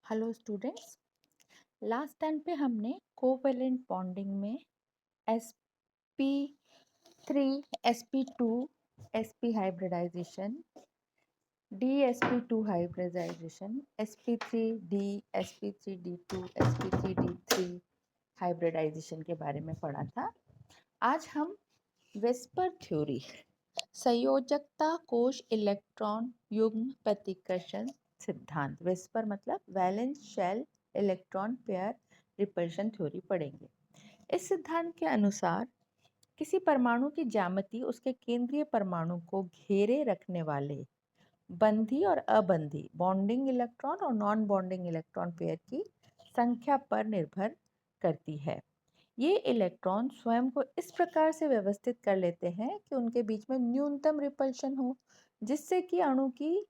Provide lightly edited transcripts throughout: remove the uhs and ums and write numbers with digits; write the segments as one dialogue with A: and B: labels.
A: Hello students. Last time पे हमने covalent bonding में sp3 sp2 sp hybridisation, dsp2 hybridisation, sp3d sp3d2 sp3d3 hybridisation के बारे में पढ़ा था। आज हम वेस्पर थ्योरी, संयोजकता कोश इलेक्ट्रॉन युग्म प्रतिकर्षण सिद्धांत, वेस्पर मतलब valence shell electron pair repulsion theory पढ़ेंगे। इस सिद्धांत के अनुसार किसी परमाणु की ज्यामिति उसके केंद्रीय परमाणु को घेरे रखने वाले बंधी और अबंधी बॉन्डिंग इलेक्ट्रॉन और नॉन बॉन्डिंग इलेक्ट्रॉन पेयर की संख्या पर निर्भर करती है। ये इलेक्ट्रॉन स्वयं को इस प्रकार से व्यवस्थित कर लेते हैं कि उनके बीच में न्यूनतम रिपल्शन हो, जिससे कि अणु की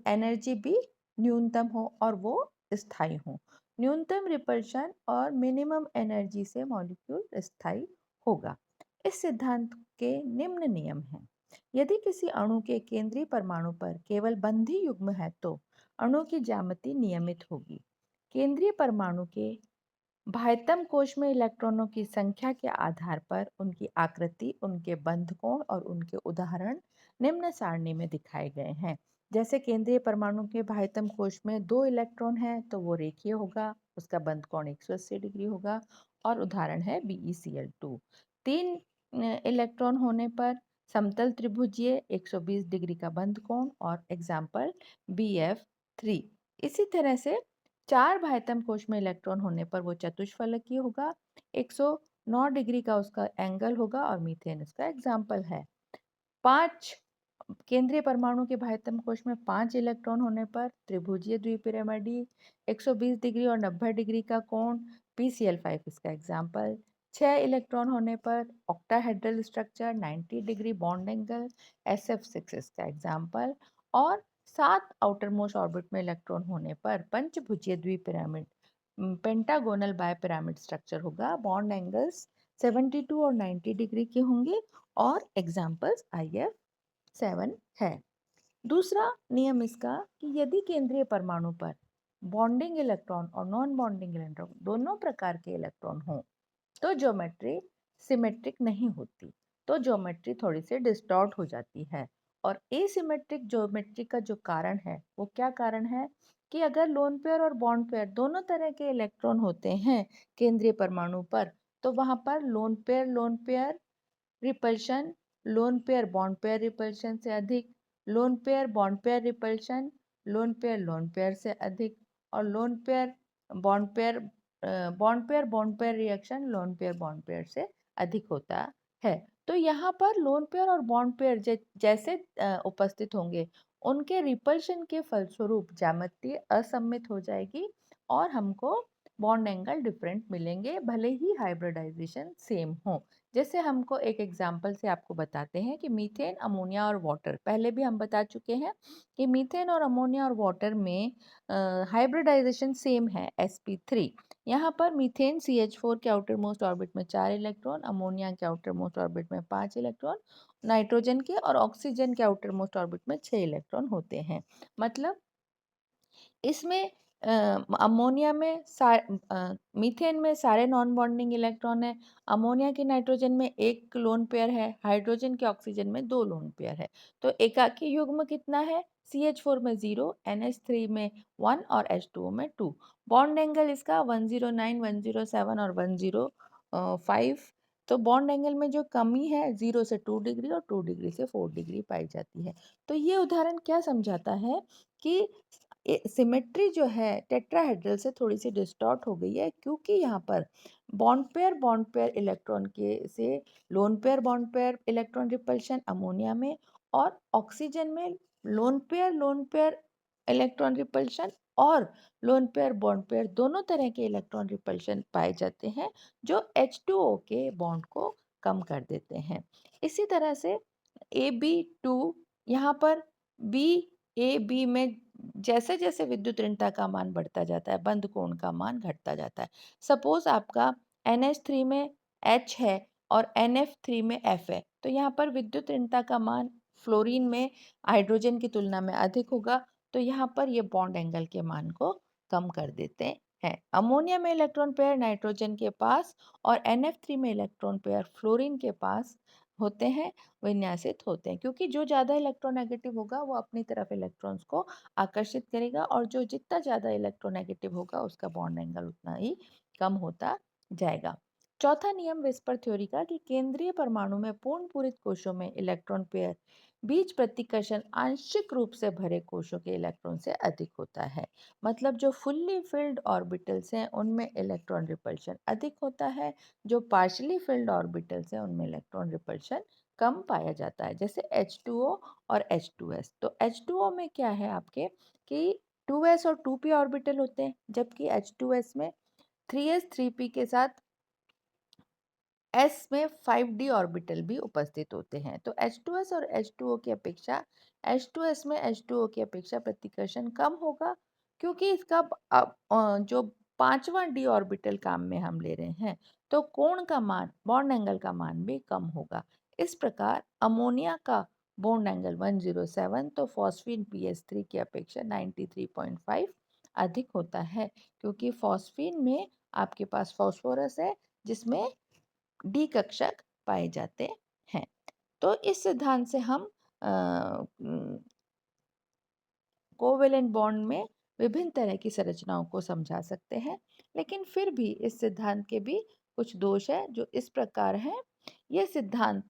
A: एनर्जी भी न्यूनतम हो और वो स्थायी हो। न्यूनतम रिपल्शन और मिनिमम एनर्जी से मॉलिक्यूल स्थायी होगा। इस सिद्धांत के निम्न नियम हैं। यदि किसी अणु के केंद्रीय परमाणु पर केवल बंधी युग्म है तो अणु की ज्यामिति नियमित होगी। केंद्रीय परमाणु के बाह्यतम कोश में इलेक्ट्रॉनों की संख्या के आधार पर उनकी आकृति, उनके बंध कोण और उनके उदाहरण निम्न सारणी में दिखाए गए हैं। जैसे केंद्रीय परमाणु के बाह्यतम कोश में 2 इलेक्ट्रॉन है तो वो रेखीय होगा, उसका बंध कोण 180 डिग्री होगा और उदाहरण है BeCl2। 3 इलेक्ट्रॉन होने पर समतल त्रिभुजीय 120 डिग्री का बंध कोण और एग्जाम्पल BF3। इसी तरह से 4 बाह्यतम कोश में इलेक्ट्रॉन होने पर वो चतुष्फलकीय होगा, 109 डिग्री का उसका एंगल होगा और मीथेन इसका एग्जाम्पल है। 5 केंद्रीय परमाणु के बाह्यतम कोश में 5 इलेक्ट्रॉन होने पर त्रिभुजीय द्विपिरामिडी, 120 डिग्री और 90 डिग्री का कोण, PCl5 इसका एग्जाम्पल। 6 इलेक्ट्रॉन होने पर octahedral structure, 90 degree bond angle, SF6 इसका एग्जाम्पल। और 7 आउटर मोस्ट ऑर्बिट में इलेक्ट्रॉन होने पर पंचभुजीय द्विपिरामिड, पेंटागोनल बायपिरामिड स्ट्रक्चर होगा, बॉन्ड एंगल्स 72 और 90 डिग्री के होंगे और एग्जाम्पल्स IF7 है। दूसरा नियम इसका कि यदि केंद्रीय परमाणु पर बॉन्डिंग इलेक्ट्रॉन और नॉन बॉन्डिंग इलेक्ट्रॉन दोनों प्रकार के इलेक्ट्रॉन हों तो ज्योमेट्री सिमेट्रिक नहीं होती, तो ज्योमेट्री थोड़ी सी डिस्टॉर्ट हो जाती है। और एसिमेट्रिक ज्योमेट्री का जो कारण है वो क्या कारण है कि अगर लोन पेयर और बॉन्ड पेयर दोनों तरह के इलेक्ट्रॉन होते हैं केंद्रीय परमाणु पर, तो वहां पर lone pair repulsion, lone pair repulsion से अधिक, bond pair repulsion, lone pair से अधिक और lone pair bond pair reaction lone pair bond pair से अधिक होता है। तो यहाँ पर लोन पेयर और बॉन्ड पेयर जैसे उपस्थित होंगे उनके रिपल्शन के फलस्वरूप ज्यामिति असममित हो जाएगी और हमको बॉन्ड एंगल डिफरेंट मिलेंगे, भले ही हाइब्रिडाइजेशन सेम हो। जैसे हमको एक एग्जाम्पल से आपको बताते हैं कि मीथेन, अमोनिया और वाटर, पहले भी हम बता चुके हैं कि मीथेन और अमोनिया और वाटर में हाइब्रिडाइजेशन सेम है sp3। यहाँ पर मीथेन CH4 के आउटर मोस्ट ऑर्बिट में 4 इलेक्ट्रॉन, अमोनिया के आउटर मोस्ट ऑर्बिट में 5 इलेक्ट्रॉन, नाइट्रोजन के और ऑक्सीजन के आउटर मोस्ट ऑर्बिट में 6 इलेक्ट्रॉन होते हैं। मतलब इसमें अमोनिया में मीथेन में सारे नॉन बॉन्डिंग इलेक्ट्रॉन है, अमोनिया की नाइट्रोजन में एक लोन पेयर है, हाइड्रोजन के ऑक्सीजन में 2 लोन पेयर है। तो एकाकी युग्म कितना है? CH4 में 0, NH3 में 1 और H2O में 2। बॉन्ड एंगल इसका 109, 107 और 105। तो बॉन्ड एंगल में जो कमी है 0 से 2 डिग्री और 2 डिग्री से 4 डिग्री पाई जाती है। तो ये उदाहरण क्या समझाता है कि सिमेट्री जो है टेट्राहेड्रल से थोड़ी सी डिस्टॉर्ट हो गई है, क्योंकि यहाँ पर बॉन्ड पेयर इलेक्ट्रॉन के से lone pair electron repulsion ammonia में और ऑक्सीजन में लोन पेयर इलेक्ट्रॉन रिपल्शन और बॉन्ड पेयर दोनों तरह के इलेक्ट्रॉन रिपल्शन पाए जाते हैं जो H2O के बॉन्ड को कम कर देते हैं। इसी तरह से AB2, यहाँ पर BAB में जैसे जैसे विद्युत ऋणता का मान बढ़ता जाता है बंध कोण का मान घटता जाता है। सपोज आपका NH3 में H है और NF3 में F है, तो यहाँ पर विद्युत ऋणता का मान फ्लोरीन में हाइड्रोजन की तुलना में अधिक होगा, तो यहाँ पर ये बॉन्ड एंगल के मान को कम कर देते हैं। अमोनिया में इलेक्ट्रॉन पेयर नाइट्रोजन के पास और NF3 में इलेक्ट्रॉन पेयर फ्लोरीन के पास होते हैं, विन्यासित होते हैं, क्योंकि जो ज़्यादा इलेक्ट्रोनेगेटिव होगा वो अपनी तरफ इलेक्ट्रॉन्स को आकर्षित करेगा और जो जितना ज़्यादा इलेक्ट्रोनेगेटिव होगा उसका बॉन्ड एंगल उतना ही कम होता जाएगा। चौथा नियम विस्पर थ्योरी का कि केंद्रीय परमाणु में पूर्ण पूरित कोशों में इलेक्ट्रॉन पेयर बीच प्रतिकर्षण आंशिक रूप से भरे कोशों के इलेक्ट्रॉन से अधिक होता है। मतलब जो फुल्ली फिल्ड ऑर्बिटल्स हैं उनमें इलेक्ट्रॉन रिपल्शन अधिक होता है, जो पार्शली फिल्ड ऑर्बिटल्स हैं उनमें इलेक्ट्रॉन रिपल्शन कम पाया जाता है। जैसे H2O और H2S। तो H2O में क्या है आपके कि 2s और 2p ऑर्बिटल होते हैं, जबकि H2S में 3s 3p के साथ S में 5d ऑर्बिटल भी उपस्थित होते हैं। तो H2S और H2O की अपेक्षा H2S में H2O की अपेक्षा प्रतिकर्षण कम होगा, क्योंकि इसका जो पांचवा d ऑर्बिटल काम में हम ले रहे हैं, तो कोण का मान, बॉन्ड एंगल का मान भी कम होगा। इस प्रकार अमोनिया का बॉन्ड एंगल 107 तो फॉस्फीन PS3 की अपेक्षा 93.5 अधिक होता है, क्योंकि फॉस्फीन में आपके पास फॉस्फोरस है जिसमें डी कक्षक पाए जाते हैं। तो इस सिद्धांत से हम कोवेलेंट बॉन्ड में विभिन्न तरह की संरचनाओं को समझा सकते हैं, लेकिन फिर भी इस सिद्धांत के भी कुछ दोष है जो इस प्रकार हैं। यह सिद्धांत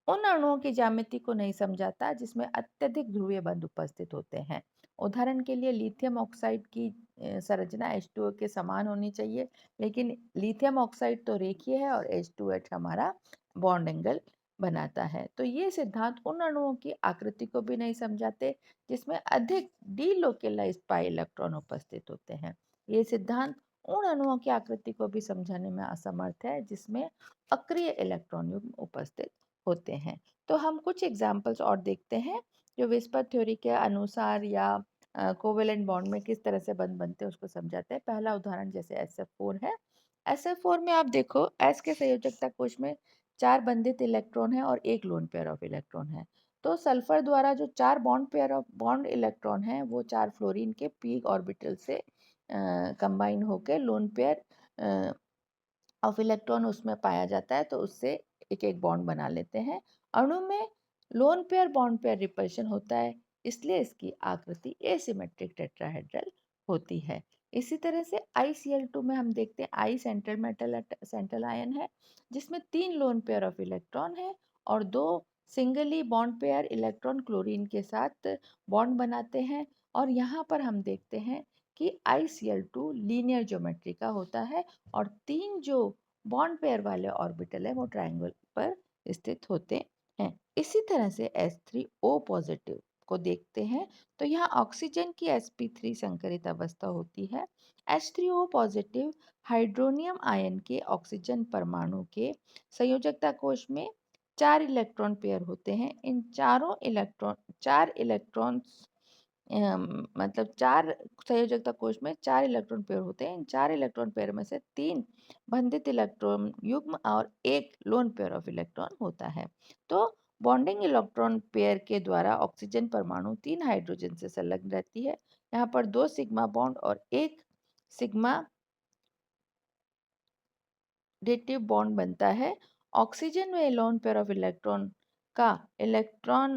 A: उन अणुओं की ज्यामिति को नहीं समझाता जिसमें अत्यधिक ध्रुवीय बंध उपस्थित होते हैं। उदाहरण के लिए लिथियम ऑक्साइड की संरचना H2O के समान होनी चाहिए, लेकिन लिथियम ऑक्साइड तो रेखीय है और H2H हमारा बॉन्ड एंगल बनाता है। तो ये सिद्धांत उन अणुओं की आकृति को भी नहीं समझाते जिसमें अधिक डीलोकेलाइज्ड पाई इलेक्ट्रॉन उपस्थित होते हैं। ये सिद्धांत उन अणुओं की आकृति को भी समझाने में असमर्थ है जिसमें अक्रिय इलेक्ट्रॉन युग्म उपस्थित होते हैं। तो हम कुछ एग्जाम्पल्स और देखते हैं जो विस्पर थ्योरी के अनुसार या कोवेलेंट बॉन्ड में किस तरह से बंध बनते हैं उसको समझाते हैं। पहला उदाहरण जैसे SF4 है। SF4 में आप देखो S के संयोजकता कोश में 4 बंधित इलेक्ट्रॉन है और 1 लोन पेयर ऑफ इलेक्ट्रॉन है। तो सल्फर द्वारा जो 4 bond pair of bond electron है वो 4 फ्लोरीन के पी ऑर्बिटल से कंबाइन होकर लोन पेयर ऑफ इलेक्ट्रॉन उसमें पाया जाता है, तो उससे एक एक बॉन्ड बना लेते हैं। अणु में lone pair bond pair repulsion होता है, इसलिए इसकी आकृति एसिमेट्रिक टेट्राहेड्रल होती है। इसी तरह से ICl2 में हम देखते हैं आई सेंट्रल मेटल सेंट्रल आयन है जिसमें 3 लोन पेयर ऑफ इलेक्ट्रॉन है और 2 singly bond pair electron chlorine के साथ बॉन्ड बनाते हैं। और यहाँ पर हम देखते हैं कि ICl2 लीनियर ज्योमेट्री का होता है और 3 जो बॉन्ड पेयर वाले ऑर्बिटल है वो ट्रायंगल पर स्थित होते हैं। इसी तरह से H3O पॉजिटिव को देखते हैं तो यहाँ ऑक्सीजन की sp3 संकरित अवस्था होती है। H3O पॉजिटिव हाइड्रोनियम आयन के ऑक्सीजन परमाणु के संयोजकता कोश में 4 इलेक्ट्रॉन पेयर होते हैं। इन चार इलेक्ट्रॉन्स मतलब 4 संयोजकता कोश में 4 इलेक्ट्रॉन पेयर होते हैं। इन 4 इलेक्ट्रॉन पेयर में से 3 बंधित इलेक्ट्रॉन युग्म और 1 लोन पेयर ऑफ इलेक्ट्रॉन होता है। तो बॉन्डिंग इलेक्ट्रॉन पेयर के द्वारा ऑक्सीजन परमाणु 3 हाइड्रोजन से संलग्न रहती है। यहाँ पर 2 सिग्मा बॉन्ड और 1 सिग्मा डेटिव बॉन्ड बनता है। ऑक्सीजन में लोन पेयर ऑफ इलेक्ट्रॉन का इलेक्ट्रॉन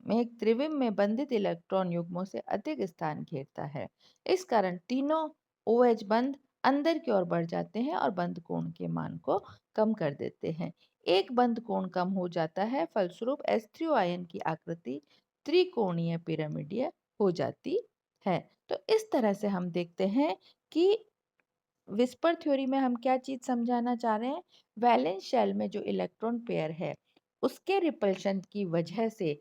A: में एक त्रिविम में बंधित इलेक्ट्रॉन युग्मों से अधिक स्थान घेरता है। इस कारण तीनों OH बंध अंदर की ओर बढ़ जाते हैं और बंध कोण के मान को कम कर देते हैं। एक बंध कोण कम हो जाता है, फलस्वरूप H3O आयन की आकृति त्रिकोणीय पिरामिडीय हो जाती है। तो इस तरह से हम देखते हैं कि विस्पर थ्योरी में हम क्या चीज समझाना चाह रहे हैं। वैलेंस शेल में जो इलेक्ट्रॉन पेयर है उसके रिपल्शन की वजह से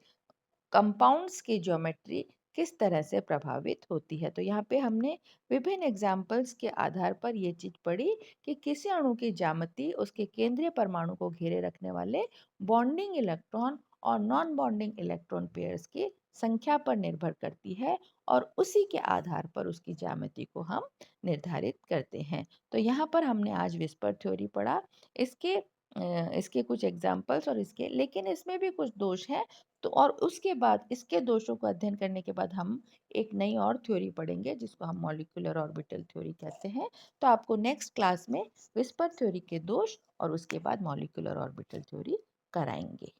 A: कंपाउंड्स की ज्योमेट्री किस तरह से प्रभावित होती है। तो यहाँ पे हमने विभिन्न एग्जाम्पल्स के आधार पर ये चीज पढ़ी कि किसी अणु की ज्यामिति उसके केंद्रीय परमाणु को घेरे रखने वाले बॉन्डिंग इलेक्ट्रॉन और नॉन बॉन्डिंग इलेक्ट्रॉन पेयर्स की संख्या पर निर्भर करती है और उसी के आधार पर उसकी ज्यामिति को हम निर्धारित करते हैं। तो यहाँ पर हमने आज विस्पर थ्योरी पढ़ा। इसके इसके कुछ एग्जाम्पल्स और इसके, लेकिन इसमें भी कुछ दोष हैं। तो और उसके बाद इसके दोषों को अध्ययन करने के बाद हम एक नई और थ्योरी पढ़ेंगे जिसको हम मॉलिक्यूलर ऑर्बिटल थ्योरी कहते हैं। तो आपको नेक्स्ट क्लास में विस्पर थ्योरी के दोष और उसके बाद मॉलिक्यूलर ऑर्बिटल थ्योरी कराएंगे।